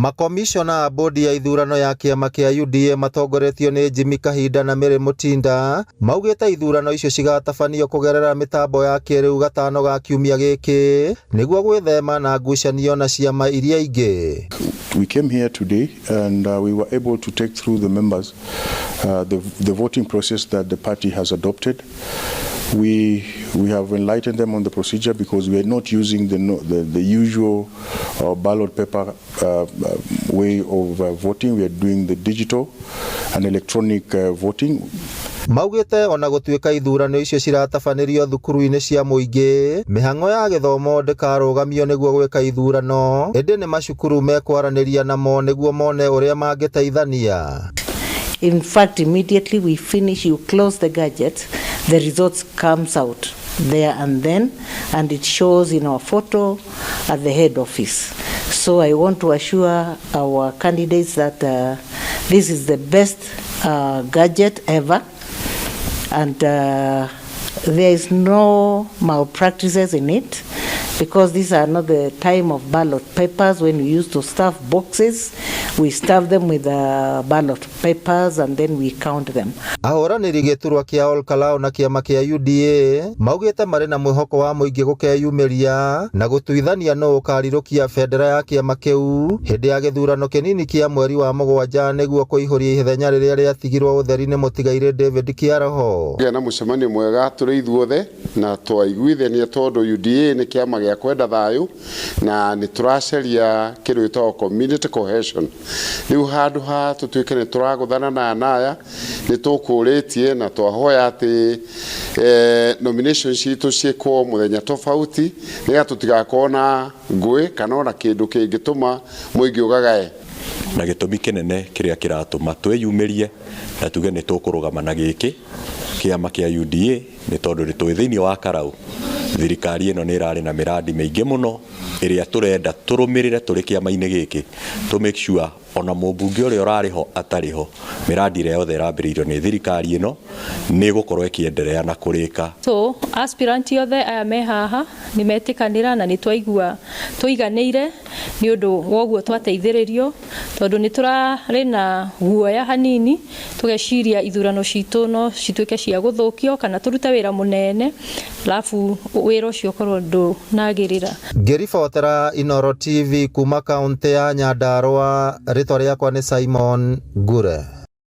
Makomishona a bodi ya ithurano ya kĩama kĩa UDA matongoretio nĩ Jimmy Kahinda na Mary Mutinda maugĩte ithurano icio cigatabanio kũgerera mĩtambo ya kĩrĩu gatano ga kiumia gĩkĩ nĩguo gwĩthema na ngucanio na ciama iria ingĩ. We came here today and we were able to take through the members the voting process that the party has adopted. We have enlightened them on the procedure because we are not using the usual ballot paper way of voting. We are doing the digital and electronic voting. Maugĩte ona gũtuĩka ithurano icio ciratabanĩrio thukuru-inĩ cia mũingĩ, mĩhang'o ya gĩthomo ndĩkarũgamio nĩguo gwĩka ithurano, ĩndĩ nĩ macukuru mekwaranĩria namo nĩguo mone ũrĩa mangĩteithania. In fact, immediately we finish, you close the gadget, the results comes out there and then, and it shows in our photo at the head office. So I want to assure our candidates that this is the best gadget ever, and there is no malpractices in it, because these are not the time of ballot papers when we used to stuff boxes. We stuff them with ballot papers and then we count them. Ahũranĩri gĩturwa kĩa Olkalou na kĩama kĩa UDA maugĩte marĩ na mwĩhoko wa mũingĩ gũkeyumĩria na gũtuithania nũ ũkarirũkia bendera ya kĩama kĩu hĩndĩ ya gĩthurano kĩnini kĩa mweri wa Mũgwanja nĩguo kũihũria ithenya rĩrĩa rĩatigirwo ũtheri nĩ mũtigairĩ David Kĩaraho. Na mũcemanio mwega tũrĩ ithuothe na twaiguithania tondũ UDA nĩ kĩama gĩa kwenda thayũ na nĩ tũracaria kĩndũ gĩtagwo community cohesion. Rĩu handũ ha tũtuĩke nĩ tũragũthana na anaya nĩ tũkũrĩtie na twahoya atĩ nomination citũ ciĩkwo mũthenya tofauti nĩgetha tũtigakorwo na ngũĩ kana ona kĩndũ kĩngĩtũma mũingĩ ũgagae. Na gĩtũmi kĩnene kĩrĩa kĩratũma twĩyumĩrie na tuge nĩ tũkũrũgama na gĩkĩ kĩama kĩa UDA nĩ tondũ nĩ twĩ thĩinĩ wa Karau. Thirikari ĩno nĩ ĩrarĩ na mĩradi mĩingĩ mũno ĩrĩa tũrenda tũrũmĩrĩre tũrĩ kĩama-inĩ gĩkĩ to make sure ona mũmbunge ũrĩa ũrarĩ ho atarĩ ho mĩradi ĩrĩa yothe ĩrambĩrĩirio nĩ thirikari ĩno nĩ gũkorwo ĩkĩenderea na kũrĩka. So aspirant yothe aya me haha nĩ metĩkanĩra na nĩ twaigua tũiganĩire nĩ ũndũ woguo twateithĩrĩrio tondũ nĩ tũrarĩ na guoya hanini tũgeciria ithurano citũ no cituĩke cia gũthũkio kana tũrute wĩra mũnene alafu wĩra ũcio ũkorwo ndũnagĩrĩra. Ngĩribotera Inooro TV kuma kaunti ya Nyandarua, rĩtwa rĩakwa nĩ Simon Ngure.